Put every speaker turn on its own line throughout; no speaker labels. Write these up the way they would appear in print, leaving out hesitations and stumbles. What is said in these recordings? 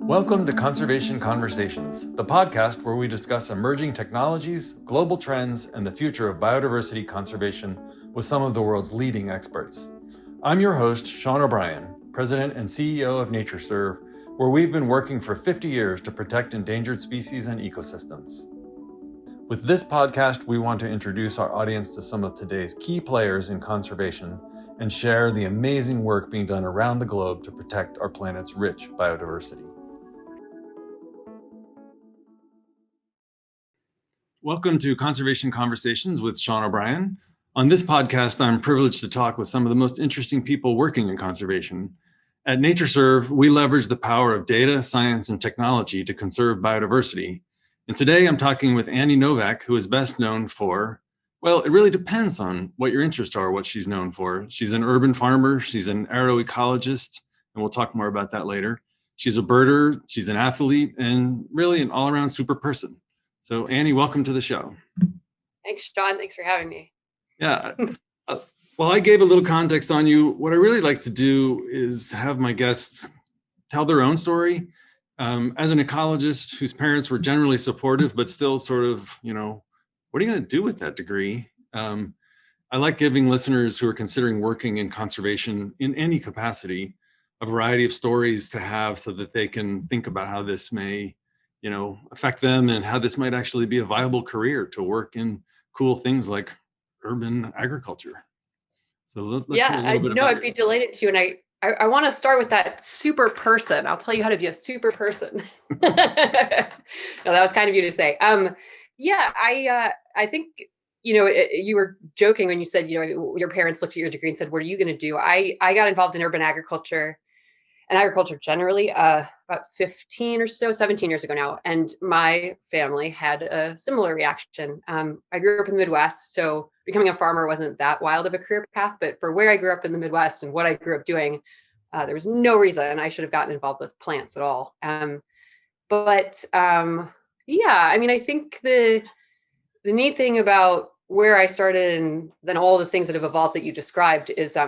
Welcome to Conservation Conversations, the podcast where we discuss emerging technologies, global trends, and the future of biodiversity conservation with some of the world's leading experts. I'm your host, Sean O'Brien, President and CEO of NatureServe, where we've been working for 50 years to protect endangered species and ecosystems. With this podcast, we want to introduce our audience to some of today's key players in conservation and share the amazing work being done around the globe to protect our planet's rich biodiversity. Welcome to Conservation Conversations with Sean O'Brien. On this podcast, I'm privileged to talk with some of the most interesting people working in conservation. At NatureServe, we leverage the power of data, science, and technology to conserve biodiversity. And today I'm talking with Annie Novak, who is best known for, well, it really depends on what your interests are, what she's known for. She's an urban farmer, she's an aeroecologist, and we'll talk more about that later. She's a birder, she's an athlete, and really an all-around super person. So Annie, welcome to the show.
Thanks, Sean. Thanks for having me.
Yeah. Well, I gave a little context on you. What I really like to do is have my guests tell their own story. As an ecologist whose parents were generally supportive, but still sort of, what are you going to do with that degree? I like giving listeners who are considering working in conservation in any capacity a variety of stories to have so that they can think about how this may affect them and how this might actually be a viable career to work in cool things like urban agriculture. So let's hear a little bit about
I'd be delighted to. And I want to start with that super person. I'll tell you how to be a super person. No, that was kind of you to say. I think, you were joking when you said, your parents looked at your degree and said, what are you going to do? I got involved in urban agriculture and agriculture generally about 17 years ago now. And my family had a similar reaction. I grew up in the Midwest, so becoming a farmer wasn't that wild of a career path, but for where I grew up in the Midwest and what I grew up doing, there was no reason I should have gotten involved with plants at all. I think the neat thing about where I started and then all the things that have evolved that you described is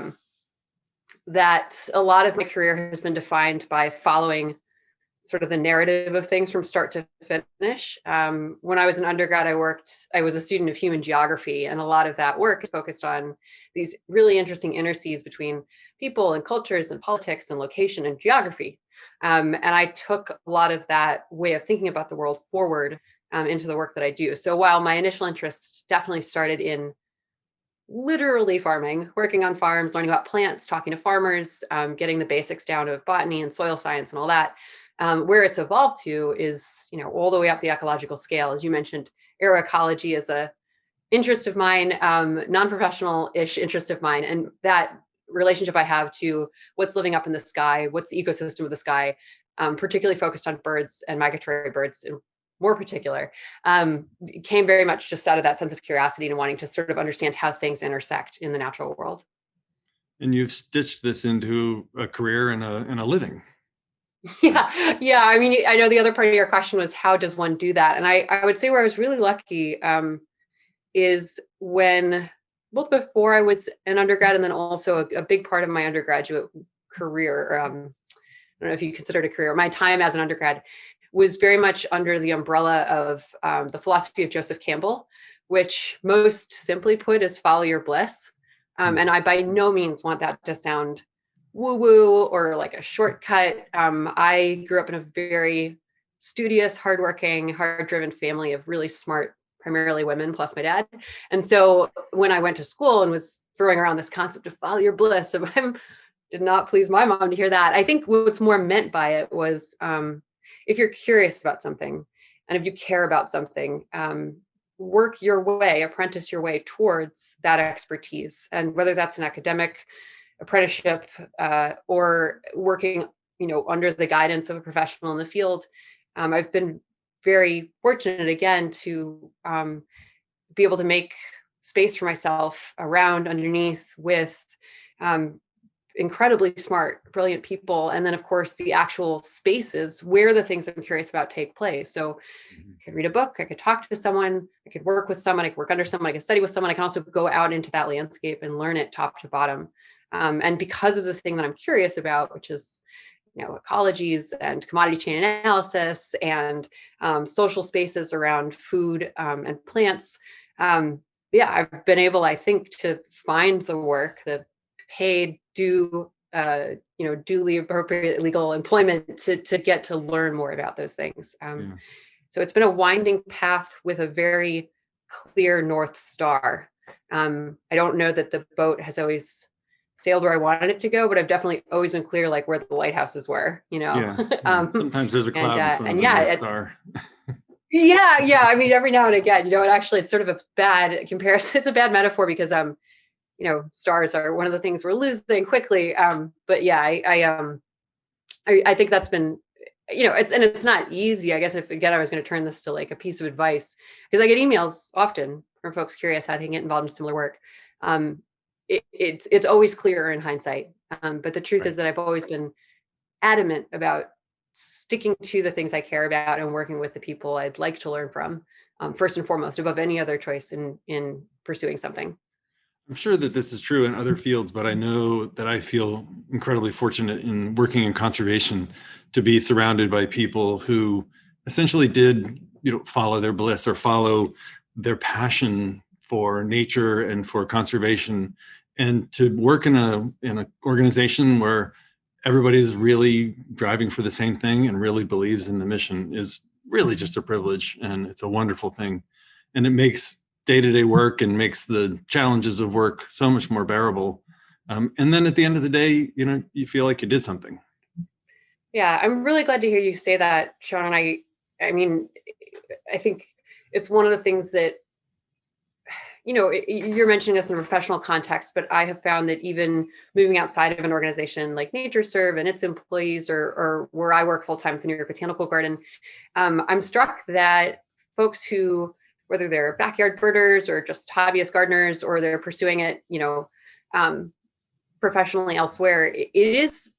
that a lot of my career has been defined by following sort of the narrative of things from start to finish. When I was an undergrad, I was a student of human geography, and a lot of that work is focused on these really interesting interstices between people and cultures and politics and location and geography. And I took a lot of that way of thinking about the world forward into the work that I do. So while my initial interest definitely started in literally farming, working on farms, learning about plants, talking to farmers, getting the basics down of botany and soil science and all that. Where it's evolved to is, all the way up the ecological scale. As you mentioned, aeroecology is a interest of mine, non-professional-ish interest of mine. And that relationship I have to what's living up in the sky, what's the ecosystem of the sky, particularly focused on birds and migratory birds in more particular, came very much just out of that sense of curiosity and wanting to sort of understand how things intersect in the natural world.
And you've stitched this into a career and a living.
Yeah. I mean, I know the other part of your question was how does one do that? And I would say where I was really lucky is when both before I was an undergrad and then also a big part of my undergraduate career, I don't know if you consider it a career, my time as an undergrad was very much under the umbrella of the philosophy of Joseph Campbell, which most simply put is follow your bliss. And I by no means want that to sound woo-woo or like a shortcut. I grew up in a very studious, hardworking, hard-driven family of really smart, primarily women, plus my dad. And so when I went to school and was throwing around this concept of follow your bliss, did not please my mom to hear that. I think what's more meant by it was if you're curious about something and if you care about something, work your way, apprentice your way towards that expertise. And whether that's an academic apprenticeship or working, under the guidance of a professional in the field, I've been very fortunate again to be able to make space for myself around, underneath, with incredibly smart, brilliant people. And then of course the actual spaces where the things I'm curious about take place. So I could read a book, I could talk to someone, I could work with someone, I could work under someone, I could study with someone, I can also go out into that landscape and learn it top to bottom. And because of the thing that I'm curious about, which is ecologies and commodity chain analysis and social spaces around food and plants. Yeah, I've been able, I think, to find the work, the paid, duly appropriate legal employment to get to learn more about those things.
Yeah.
So it's been a winding path with a very clear North Star. I don't know that the boat has always sailed where I wanted it to go, but I've definitely always been clear, like where the lighthouses were,
Yeah. Sometimes there's a cloud in front of the North Star.
Yeah. I mean, every now and again, and actually it's sort of a bad comparison. It's a bad metaphor because, stars are one of the things we're losing quickly. But yeah, I think that's been, it's not easy. I guess if again, I was going to turn this to like a piece of advice, because I get emails often from folks curious how they can get involved in similar work. It's always clearer in hindsight. But the truth is that I've always been adamant about sticking to the things I care about and working with the people I'd like to learn from, first and foremost, above any other choice in pursuing something.
I'm sure that this is true in other fields, but I know that I feel incredibly fortunate in working in conservation to be surrounded by people who essentially did, follow their bliss or follow their passion for nature and for conservation, and to work in an organization where everybody's really driving for the same thing and really believes in the mission is really just a privilege, and it's a wonderful thing. And it makes day-to-day work and makes the challenges of work so much more bearable. And then at the end of the day, you feel like you did something.
Yeah, I'm really glad to hear you say that, Sean. And I mean, I think it's one of the things that, you're mentioning this in a professional context, but I have found that even moving outside of an organization like NatureServe and its employees, or where I work full-time at the New York Botanical Garden, I'm struck that folks who, whether they're backyard birders or just hobbyist gardeners, or they're pursuing it, professionally elsewhere, it is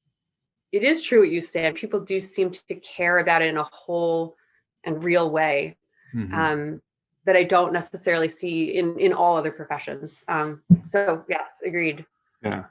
true what you said. People do seem to care about it in a whole and real way. Mm-hmm. That I don't necessarily see in all other professions. So yes, agreed.
Yeah.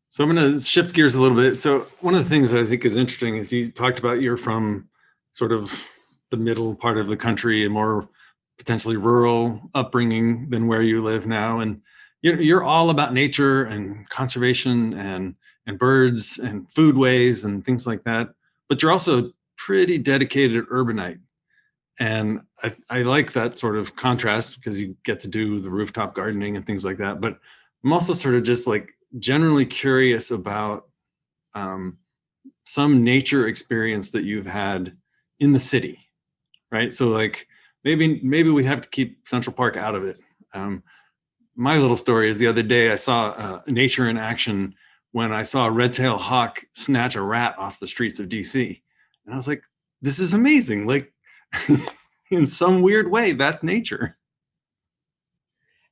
So I'm going to shift gears a little bit. So one of the things that I think is interesting is you talked about you're from sort of the middle part of the country, and more potentially rural upbringing than where you live now. And you're all about nature and conservation and birds and foodways and things like that. But you're also pretty dedicated urbanite. And I like that sort of contrast because you get to do the rooftop gardening and things like that. But I'm also sort of just like generally curious about some nature experience that you've had in the city, right? So like maybe we have to keep Central Park out of it. My little story is the other day I saw nature in action when I saw a red-tailed hawk snatch a rat off the streets of DC. And I was like, this is amazing. Like, in some weird way, that's nature.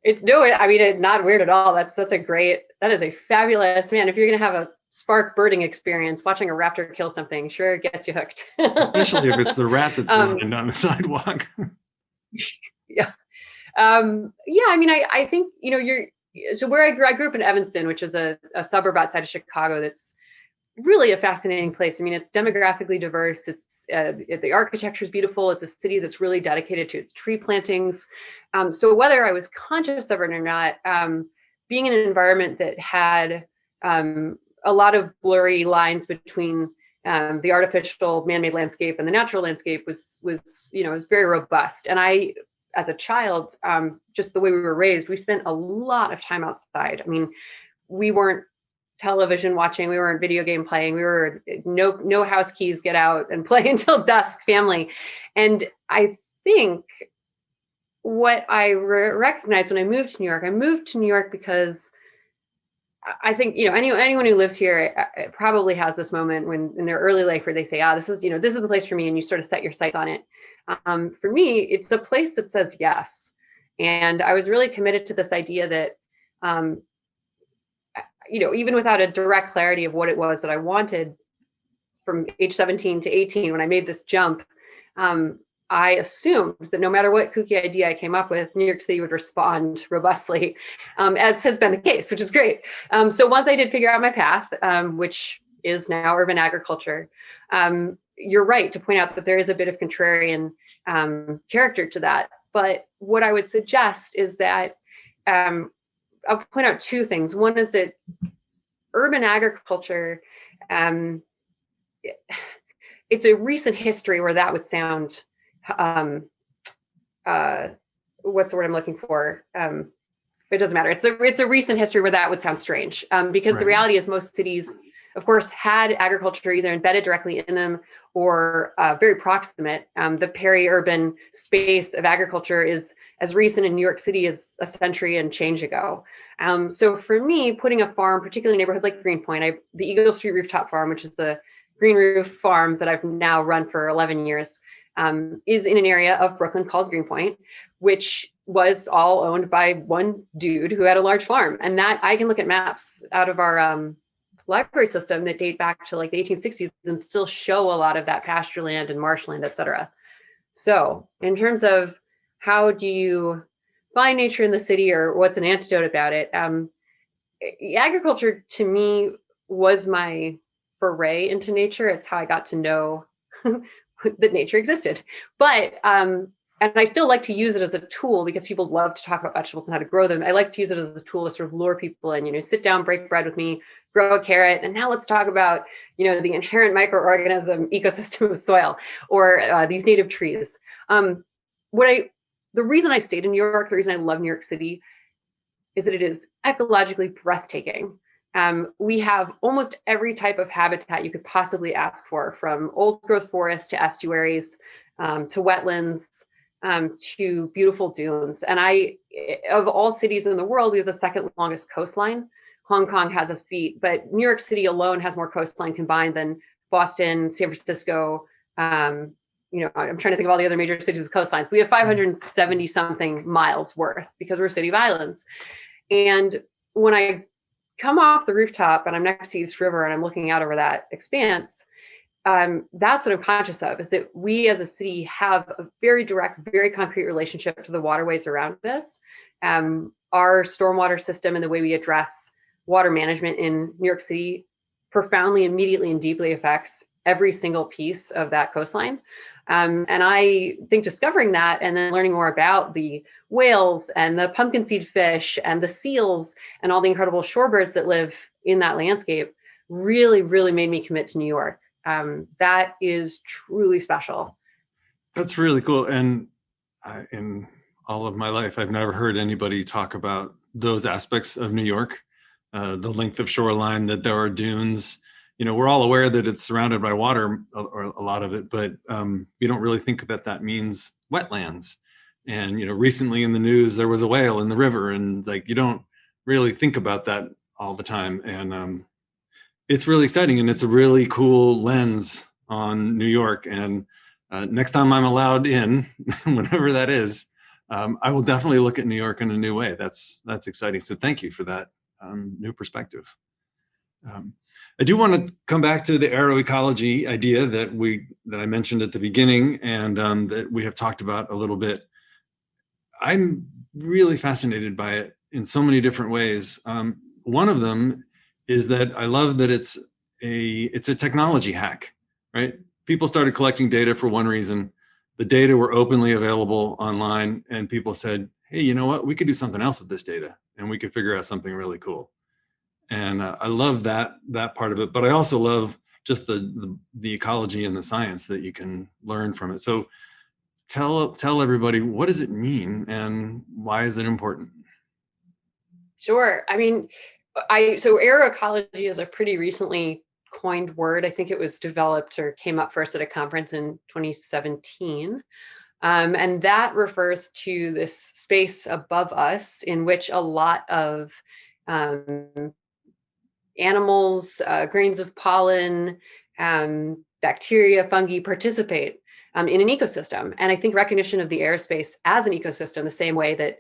It's not weird at all. That is a fabulous, man. If you're going to have a spark birding experience, watching a raptor kill something sure gets you hooked.
Especially if it's the rat that's running down the sidewalk.
Yeah. I think, so where I grew up in Evanston, which is a suburb outside of Chicago that's really a fascinating place. I mean, it's demographically diverse. It's the architecture is beautiful. It's a city that's really dedicated to its tree plantings. So whether I was conscious of it or not, being in an environment that had a lot of blurry lines between the artificial man-made landscape and the natural landscape was very robust. And I, as a child, just the way we were raised, we spent a lot of time outside. I mean, we weren't television watching, we weren't video game playing, we were no house keys, get out and play until dusk family. And I think what I recognized when I moved to New York because I think, anyone who lives here probably has this moment when in their early life where they say, this is the place for me. And you sort of set your sights on it. For me, it's a place that says yes. And I was really committed to this idea that, even without a direct clarity of what it was that I wanted from age 17 to 18, when I made this jump, I assumed that no matter what kooky idea I came up with, New York City would respond robustly, as has been the case, which is great. So once I did figure out my path, which is now urban agriculture. You're right to point out that there is a bit of contrarian character to that. But what I would suggest is that I'll point out two things. One is that urban agriculture, it's a recent history where that would sound, what's the word I'm looking for? It doesn't matter. It's a recent history where that would sound strange, because the reality is most cities, of course, had agriculture either embedded directly in them or very proximate. The peri-urban space of agriculture is as recent in New York City as a century and change ago. So for me, putting a farm, particularly a neighborhood like Greenpoint, the Eagle Street Rooftop Farm, which is the green roof farm that I've now run for 11 years, is in an area of Brooklyn called Greenpoint, which was all owned by one dude who had a large farm. And that I can look at maps out of our library system that date back to like the 1860s and still show a lot of that pasture land and marshland, et cetera. So in terms of how do you find nature in the city, or what's an antidote about it, agriculture to me was my foray into nature. It's how I got to know that nature existed. But and I still like to use it as a tool, because people love to talk about vegetables and how to grow them. I like to use it as a tool to sort of lure people in, sit down, break bread with me, grow a carrot. And now let's talk about, the inherent microorganism ecosystem of soil, or these native trees. The reason I stayed in New York, the reason I love New York City, is that it is ecologically breathtaking. We have almost every type of habitat you could possibly ask for, from old growth forests to estuaries, to wetlands, to beautiful dunes. And of all cities in the world, we have the second longest coastline. Hong Kong has us beat, but New York City alone has more coastline combined than Boston, San Francisco. I'm trying to think of all the other major cities with coastlines. We have 570 something miles worth, because we're a city of islands. And when I come off the rooftop and I'm next to East River and I'm looking out over that expanse, that's what I'm conscious of, is that we as a city have a very direct, very concrete relationship to the waterways around us. Our stormwater system and the way we address water management in New York City profoundly, immediately, and deeply affects every single piece of that coastline. And I think discovering that and then learning more about the whales and the pumpkin seed fish and the seals and all the incredible shorebirds that live in that landscape really, really made me commit to New York. That is truly special.
That's really cool. And in all of my life, I've never heard anybody talk about those aspects of New York, the length of shoreline, that there are dunes. We're all aware that it's surrounded by water, or a lot of it, but you don't really think that means wetlands. And, recently in the news, there was a whale in the river, and you don't really think about that all the time. And it's really exciting, and it's a really cool lens on New York. And next time I'm allowed in, whenever that is, I will definitely look at New York in a new way. That's exciting. So thank you for that new perspective. I do want to come back to the aeroecology idea that I mentioned at the beginning, and that we have talked about a little bit. I'm really fascinated by it in so many different ways. One of them is that I love that it's a technology hack, right? People started collecting data for one reason. The data were openly available online, and people said, hey, you know what? We could do something else with this data, and we could figure out something really cool. And I love that part of it, but I also love just the ecology and the science that you can learn from it. So tell everybody, what does it mean and why is it important?
Sure. I mean, so aeroecology is a pretty recently coined word. I think it was developed or came up first at a conference in 2017. And that refers to this space above us in which a lot of animals, grains of pollen, bacteria, fungi participate in an ecosystem. And I think recognition of the airspace as an ecosystem, the same way that,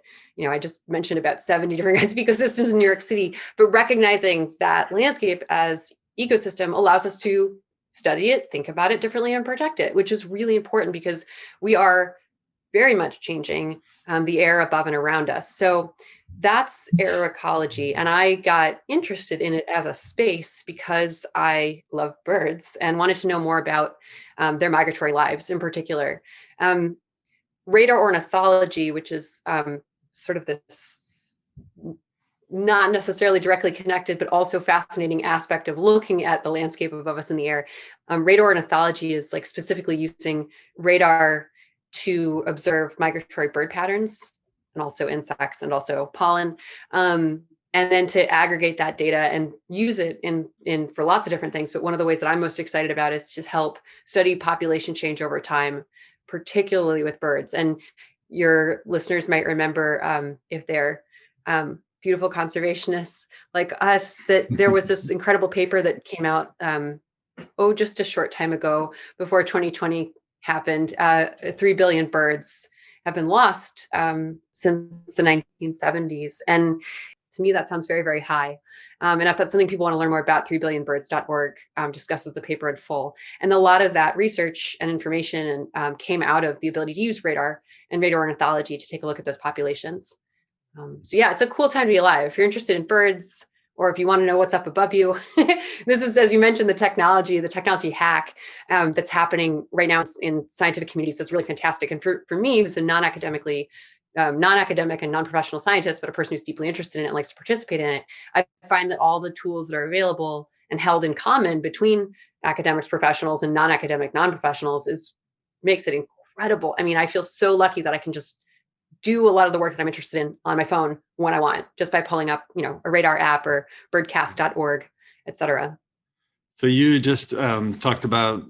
I just mentioned about 70 different kinds of ecosystems in New York City, but recognizing that landscape as ecosystem allows us to study it, think about it differently, and protect it, which is really important because we are very much changing the air above and around us. So That's aeroecology. And I got interested in it as a space because I love birds and wanted to know more about their migratory lives in particular. Um, Radar ornithology, which is sort of this not necessarily directly connected, but also fascinating aspect of looking at the landscape above us in the air. Radar ornithology is like specifically using radar to observe migratory bird patterns and also insects and also pollen. And then to aggregate that data and use it in for lots of different things. But one of the ways that I'm most excited about is to help study population change over time, particularly with birds. And your listeners might remember, if they're beautiful conservationists like us, that there was this incredible paper that came out just a short time ago before 2020 happened. 3 billion birds have been lost since the 1970s. And to me, that sounds very, very high. And if that's something people want to learn more about, 3billionbirds.org discusses the paper in full. And a lot of that research and information came out of the ability to use radar and radar ornithology to take a look at those populations. So yeah, it's a cool time to be alive. If you're interested in birds, or if you want to know what's up above you, this is, as you mentioned, the technology hack that's happening right now in scientific communities. That's really fantastic. And for me, who's a non-academic and non-professional scientist, but a person who's deeply interested in it and likes to participate in it, I find that all the tools that are available and held in common between academics, professionals, and non-academic non-professionals makes it incredible. I mean, I feel so lucky that I can just do a lot of the work that I'm interested in on my phone when I want, just by pulling up, a radar app or birdcast.org, et cetera.
So you just talked about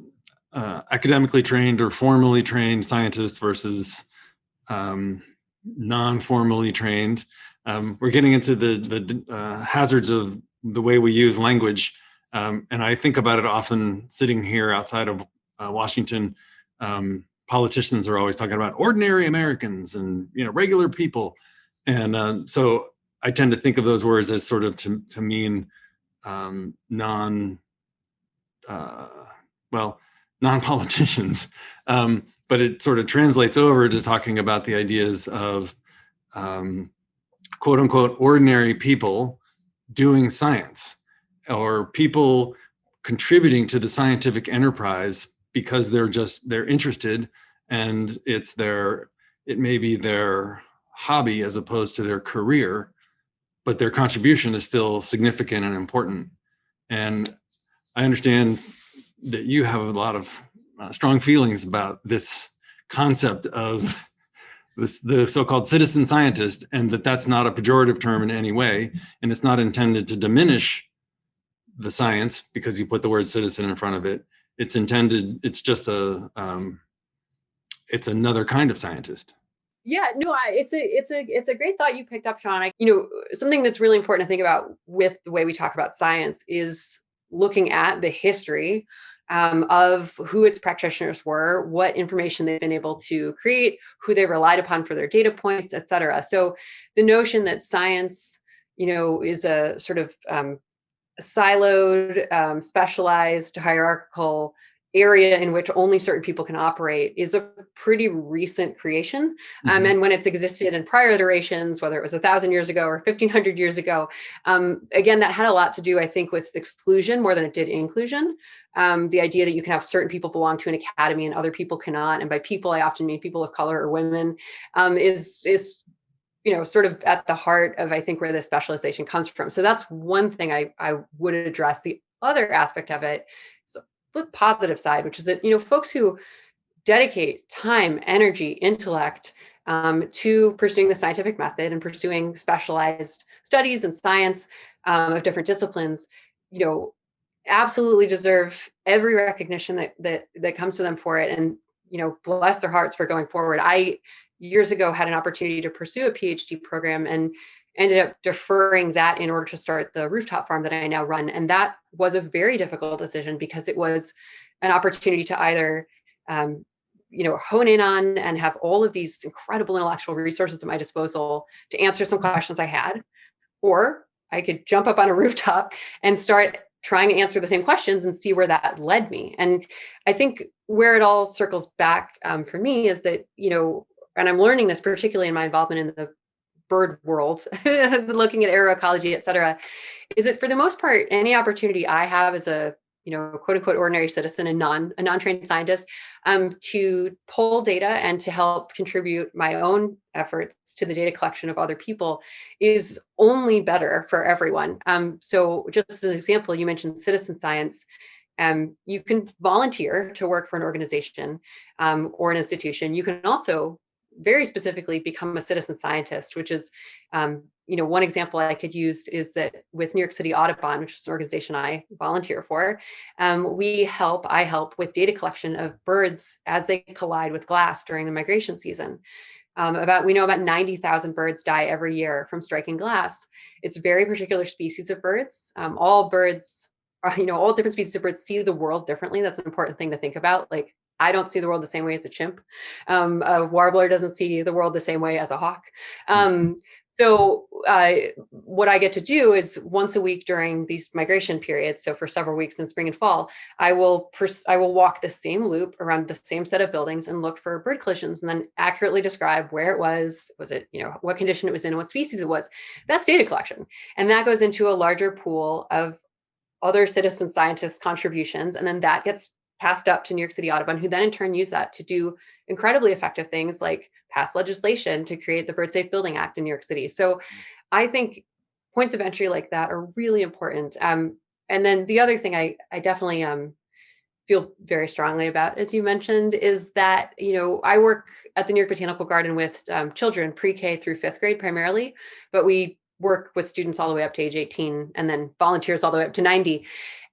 academically trained or formally trained scientists versus non-formally trained. We're getting into the hazards of the way we use language. And I think about it often sitting here outside of Washington. Politicians are always talking about ordinary Americans and regular people, and so I tend to think of those words as sort of to mean non-politicians, but it sort of translates over to talking about the ideas of quote unquote ordinary people doing science, or people contributing to the scientific enterprise because they're interested, and it may be their hobby as opposed to their career, but their contribution is still significant and important. And I understand that you have a lot of strong feelings about this concept of the so-called citizen scientist, and that's not a pejorative term in any way, and it's not intended to diminish the science because you put the word citizen in front of it. It's just it's another kind of scientist.
Yeah, no, it's a great thought you picked up, Sean. Something that's really important to think about with the way we talk about science is looking at the history of who its practitioners were, what information they've been able to create, who they relied upon for their data points, et cetera. So the notion that science, is a sort of siloed, specialized, hierarchical area in which only certain people can operate is a pretty recent creation.
Mm-hmm.
And when it's existed in prior iterations, whether it was 1,000 years ago or 1,500 years ago, again, that had a lot to do, I think, with exclusion more than it did inclusion. The idea that you can have certain people belong to an academy and other people cannot. And by people, I often mean people of color or women, is sort of at the heart of, I think, where this specialization comes from. So that's one thing I would address. The other aspect of it is the positive side, which is that, folks who dedicate time, energy, intellect to pursuing the scientific method and pursuing specialized studies and science of different disciplines, absolutely deserve every recognition that comes to them for it. And, bless their hearts for going forward. I years ago had an opportunity to pursue a PhD program and ended up deferring that in order to start the Rooftop farm that I now run. And that was a very difficult decision because it was an opportunity to either, hone in on and have all of these incredible intellectual resources at my disposal to answer some questions I had, or I could jump up on a rooftop and start trying to answer the same questions and see where that led me. And I think where it all circles back for me is that, and I'm learning this particularly in my involvement in the bird world, looking at aeroecology, et cetera, is that for the most part, any opportunity I have as a quote unquote ordinary citizen and a non-trained scientist, to pull data and to help contribute my own efforts to the data collection of other people is only better for everyone. So just as an example, you mentioned citizen science. You can volunteer to work for an organization or an institution. You can also very specifically become a citizen scientist, which is, one example I could use is that with New York City Audubon, which is an organization I volunteer for, I help with data collection of birds as they collide with glass during the migration season. We know about 90,000 birds die every year from striking glass. It's very particular species of birds. All birds, all different species of birds see the world differently. That's an important thing to think about. Like, I don't see the world the same way as a chimp. A warbler doesn't see the world the same way as a hawk. So what I get to do is once a week during these migration periods, so for several weeks in spring and fall, I will walk the same loop around the same set of buildings and look for bird collisions and then accurately describe where it was it, what condition it was in, what species it was. That's data collection. And that goes into a larger pool of other citizen scientists' contributions. And then that gets passed up to New York City Audubon, who then in turn use that to do incredibly effective things like pass legislation to create the Bird Safe Building Act in New York City. So I think points of entry like that are really important. And then the other thing I definitely feel very strongly about, as you mentioned, is that, I work at the New York Botanical Garden with children pre-K through fifth grade primarily, but we work with students all the way up to age 18 and then volunteers all the way up to 90.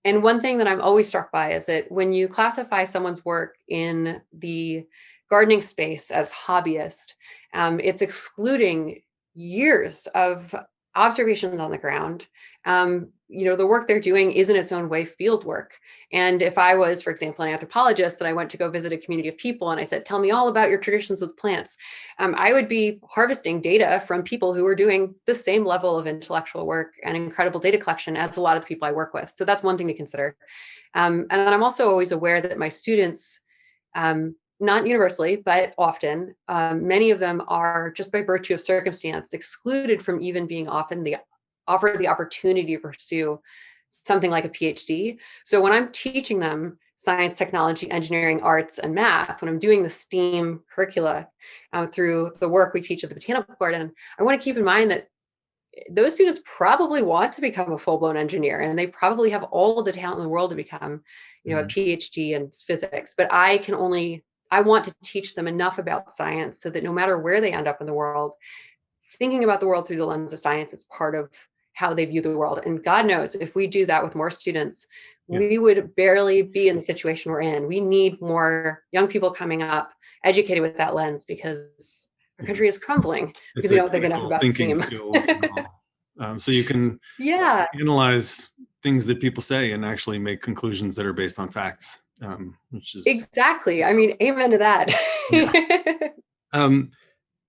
And one thing that I'm always struck by is that when you classify someone's work in the gardening space as hobbyist, it's excluding years of observations on the ground. The work they're doing is in its own way field work. And if I was, for example, an anthropologist and I went to go visit a community of people and I said, tell me all about your traditions with plants, I would be harvesting data from people who are doing the same level of intellectual work and incredible data collection as a lot of the people I work with. So that's one thing to consider. And then I'm also always aware that my students, not universally, but often, many of them are, just by virtue of circumstance, excluded from even being offered the opportunity to pursue something like a PhD. So when I'm teaching them science, technology, engineering, arts, and math, when I'm doing the STEAM curricula through the work we teach at the Botanical Garden, I want to keep in mind that those students probably want to become a full-blown engineer, and they probably have all of the talent in the world to become, a PhD in physics. But I want to teach them enough about science so that no matter where they end up in the world, thinking about the world through the lens of science is part of how they view the world. And God knows, if we do that with more students, we would barely be in the situation we're in. We need more young people coming up, educated with that lens, because our country is crumbling because we don't think enough about STEAM.
So you can analyze things that people say and actually make conclusions that are based on facts, which is
exactly. I mean, amen to that.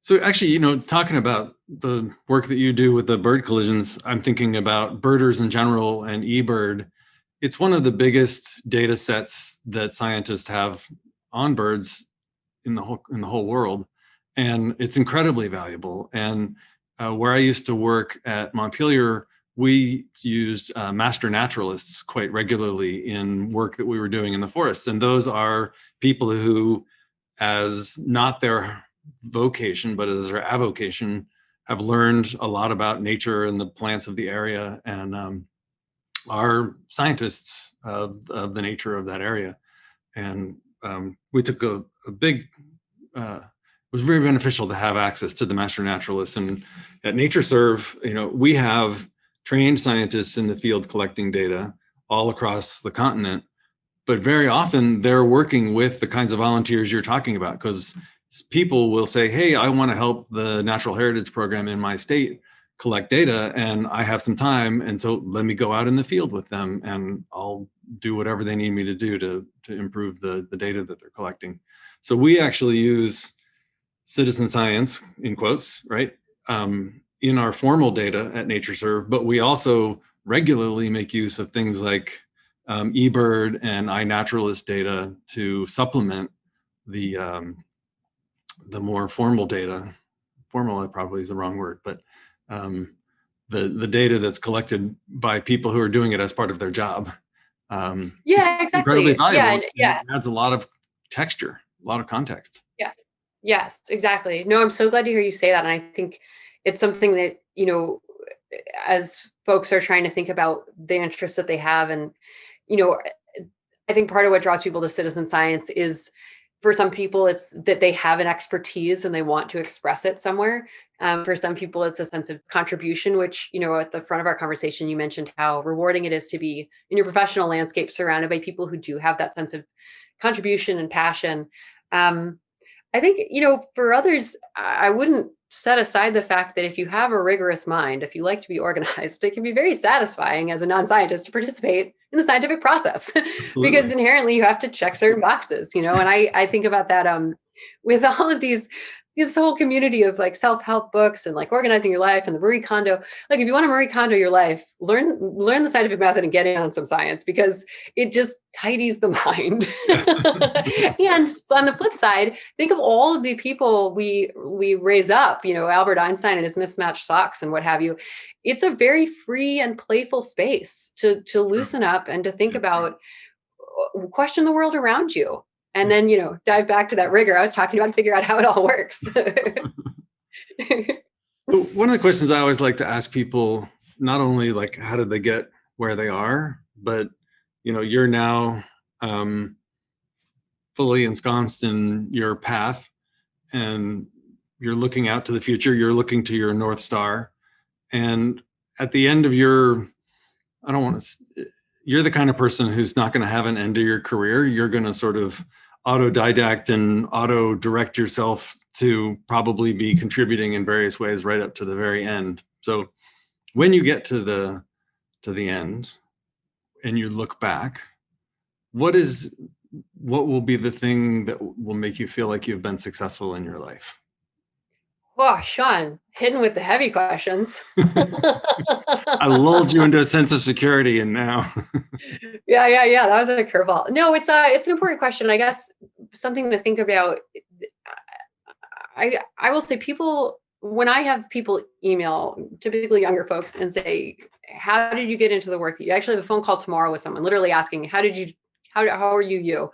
So actually, talking about the work that you do with the bird collisions, I'm thinking about birders in general and eBird. It's one of the biggest data sets that scientists have on birds in the whole world, and it's incredibly valuable. And where I used to work at Montpelier, we used master naturalists quite regularly in work that we were doing in the forests, and those are people who, as not their vocation, but as their avocation, have learned a lot about nature and the plants of the area, and are scientists of the nature of that area. And we took a big, it was very beneficial to have access to the master naturalists. And at NatureServe, we have trained scientists in the field collecting data all across the continent, but very often they're working with the kinds of volunteers you're talking about, because people will say, hey, I want to help the Natural Heritage Program in my state collect data, and I have some time, and so let me go out in the field with them, and I'll do whatever they need me to do to improve the data that they're collecting. So we actually use citizen science, in quotes, right, in our formal data at NatureServe, but we also regularly make use of things like eBird and iNaturalist data to supplement the more formal data formal probably is the wrong word, but the data that's collected by people who are doing it as part of their job.
Yeah,
It's incredibly
exactly. Yeah,
valuable,
and
and it adds a lot of texture, a lot of context.
yes. Yes, exactly. No, I'm so glad to hear you say that. And I think it's something that, as folks are trying to think about the interests that they have, and, you know, I think part of what draws people to citizen science is, for some people, it's that they have an expertise and they want to express it somewhere. For some people, it's a sense of contribution, which, at the front of our conversation, you mentioned how rewarding it is to be in your professional landscape surrounded by people who do have that sense of contribution and passion. Um, I think, for others, I wouldn't set aside the fact that if you have a rigorous mind, if you like to be organized, it can be very satisfying as a non-scientist to participate in the scientific process because
Absolutely.
inherently you have to check certain boxes, and I think about that with all of this whole community of like self-help books and like organizing your life and the Marie Kondo. Like if you want to Marie Kondo your life, learn the scientific method and get in on some science because it just tidies the mind. And on the flip side, think of all of the people we raise up, Albert Einstein and his mismatched socks and what have you. It's a very free and playful space to loosen up and to think about, question the world around you. And then, dive back to that rigor I was talking about, figure out how it all works.
So one of the questions I always like to ask people, not only like how did they get where they are, but you're now fully ensconced in your path, and you're looking out to the future. You're looking to your North Star, and at the end of I don't want to. You're the kind of person who's not going to have an end to your career. You're going to sort of autodidact and auto direct yourself to probably be contributing in various ways right up to the very end. So when you get to the end and you look back, what will be the thing that will make you feel like you've been successful in your life?
Oh, Sean, hitting with the heavy questions.
I lulled you into a sense of security, and now
Yeah. That was a curveball. No, it's an important question. I guess something to think about. I will say, people, when I have people email, typically younger folks, and say, "How did you get into the work that you?" Actually have a phone call tomorrow with someone, literally asking, how are you?"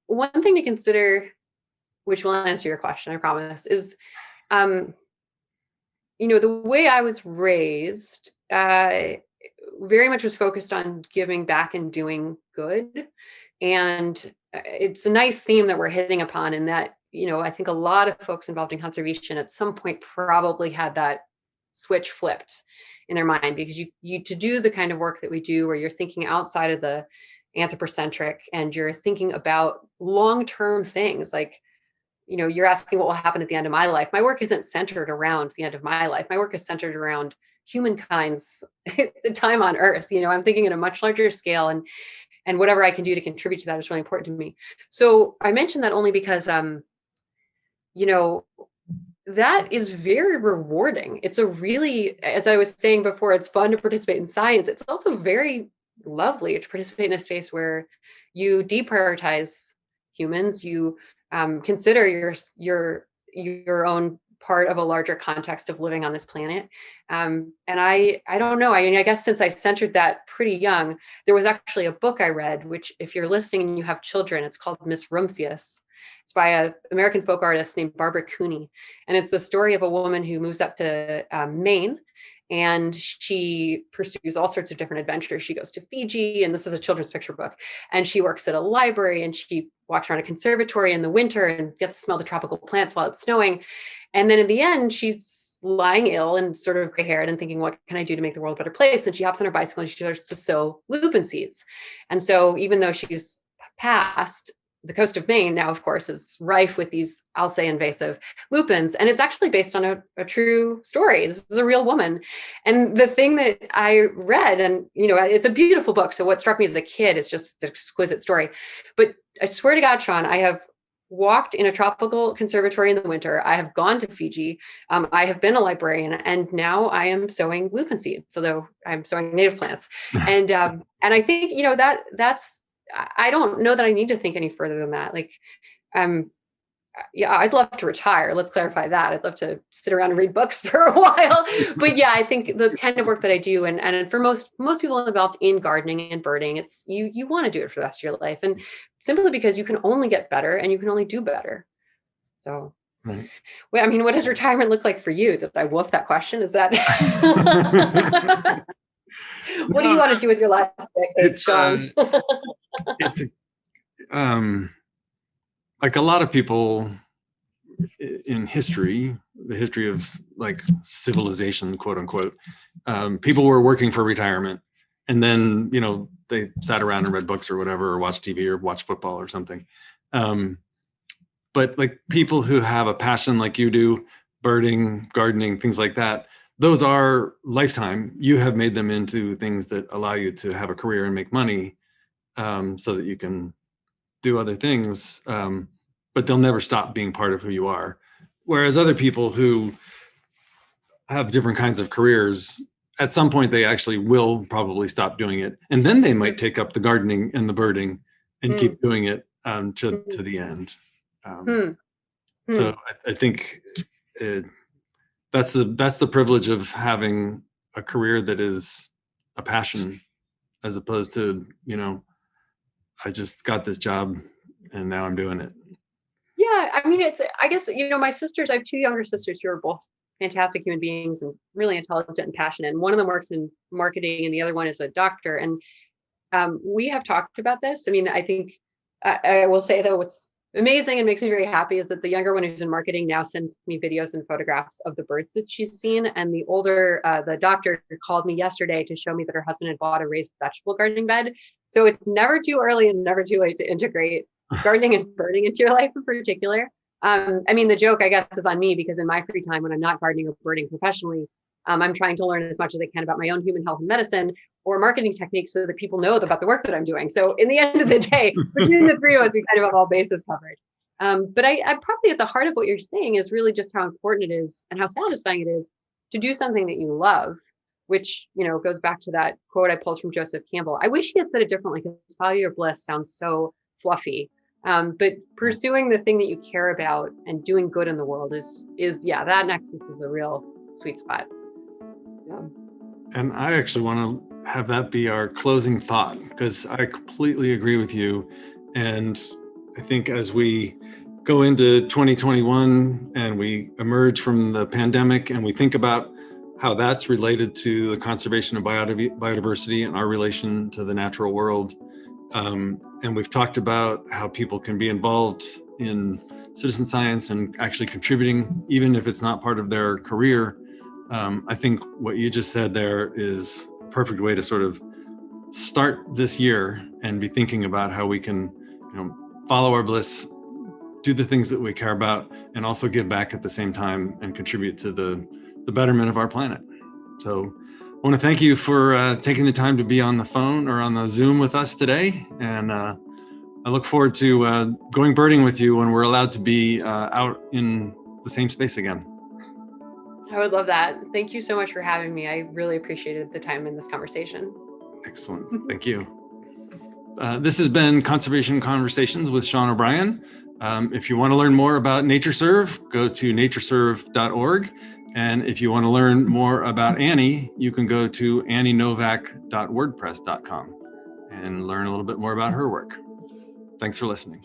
One thing to consider, which will answer your question, I promise, is, the way I was raised, very much was focused on giving back and doing good. And it's a nice theme that we're hitting upon, in that, I think a lot of folks involved in conservation at some point probably had that switch flipped in their mind, because you to do the kind of work that we do, where you're thinking outside of the anthropocentric and you're thinking about long-term things, like, you're asking what will happen at the end of my life. My work isn't centered around the end of my life. My work is centered around humankind's the time on Earth. I'm thinking at a much larger scale, and whatever I can do to contribute to that is really important to me. So I mentioned that only because, you know, that is very rewarding. It's a really, as I was saying before, it's fun to participate in science. It's also very lovely to participate in a space where you deprioritize humans. You consider your own part of a larger context of living on this planet. And I don't know. I mean, I guess since I centered that pretty young, there was actually a book I read, which, if you're listening and you have children, it's called Miss Rumphius. It's by an American folk artist named Barbara Cooney. And it's the story of a woman who moves up to Maine, and she pursues all sorts of different adventures. She goes to Fiji, and this is a children's picture book. And she works at a library, and she walks around a conservatory in the winter and gets to smell the tropical plants while it's snowing. And then in the end, she's lying ill and sort of gray haired and thinking, what can I do to make the world a better place? And she hops on her bicycle and she starts to sow lupin seeds. And so even though she's passed, the coast of Maine now, of course, is rife with these, I'll say, invasive lupins. And it's actually based on a true story. This is a real woman. And the thing that I read, and, it's a beautiful book. So what struck me as a kid is just an exquisite story. But I swear to God, Sean, I have walked in a tropical conservatory in the winter. I have gone to Fiji. I have been a librarian, and now I am sowing lupin seeds, although I'm sowing native plants. And I think, that's, I don't know that I need to think any further than that. Like, yeah, I'd love to retire. Let's clarify that. I'd love to sit around and read books for a while. But yeah, I think the kind of work that I do, and for most people involved in gardening and birding, it's you want to do it for the rest of your life, and simply because you can only get better and you can only do better. So,
Right.
well, I mean, what does retirement look like for you? Did I wolf that question? Is that what do you
No,
want to do with your last decade, Sean?
it's like a lot of people in history, the history of like civilization, quote unquote, people were working for retirement, and then they sat around and read books or whatever, or watched TV or watched football or something. But like people who have a passion like you do, birding, gardening, things like that, those are lifetime. You have made them into things that allow you to have a career and make money, so that you can do other things, but they'll never stop being part of who you are. Whereas other people who have different kinds of careers, at some point they actually will probably stop doing it, and then they might take up the gardening and the birding and keep doing it to the end. So I think that's the privilege of having a career that is a passion, as opposed to I just got this job and now I'm doing it.
Yeah, I mean, I guess, my sisters, I have two younger sisters who are both fantastic human beings and really intelligent and passionate. And one of them works in marketing and the other one is a doctor. And we have talked about this. I mean, I think I will say, though, what's amazing and makes me very happy is that the younger one who's in marketing now sends me videos and photographs of the birds that she's seen. And the older, the doctor called me yesterday to show me that her husband had bought a raised vegetable gardening bed. So it's never too early and never too late to integrate gardening and birding into your life in particular. I mean, the joke, I guess, is on me, because in my free time when I'm not gardening or birding professionally, I'm trying to learn as much as I can about my own human health and medicine or marketing techniques so that people know about the work that I'm doing. So in the end of the day, between the three of us, we kind of have all bases covered. But I probably at the heart of what you're saying is really just how important it is and how satisfying it is to do something that you love, which, goes back to that quote I pulled from Joseph Campbell. I wish he had said it differently, because follow your bliss sounds so fluffy. But pursuing the thing that you care about and doing good in the world is that nexus is a real sweet spot. Yeah.
And I actually want to have that be our closing thought, because I completely agree with you. And I think as we go into 2021 and we emerge from the pandemic and we think about how that's related to the conservation of biodiversity and our relation to the natural world, and we've talked about how people can be involved in citizen science and actually contributing, even if it's not part of their career. I think what you just said there is a perfect way to sort of start this year and be thinking about how we can, follow our bliss, do the things that we care about, and also give back at the same time and contribute to the betterment of our planet. So I want to thank you for taking the time to be on the phone or on the Zoom with us today. And I look forward to going birding with you when we're allowed to be out in the same space again.
I would love that. Thank you so much for having me. I really appreciated the time in this conversation.
Excellent. Thank you. This has been Conservation Conversations with Sean O'Brien. If you want to learn more about NatureServe, go to natureserve.org. And if you want to learn more about Annie, you can go to annienovak.wordpress.com and learn a little bit more about her work. Thanks for listening.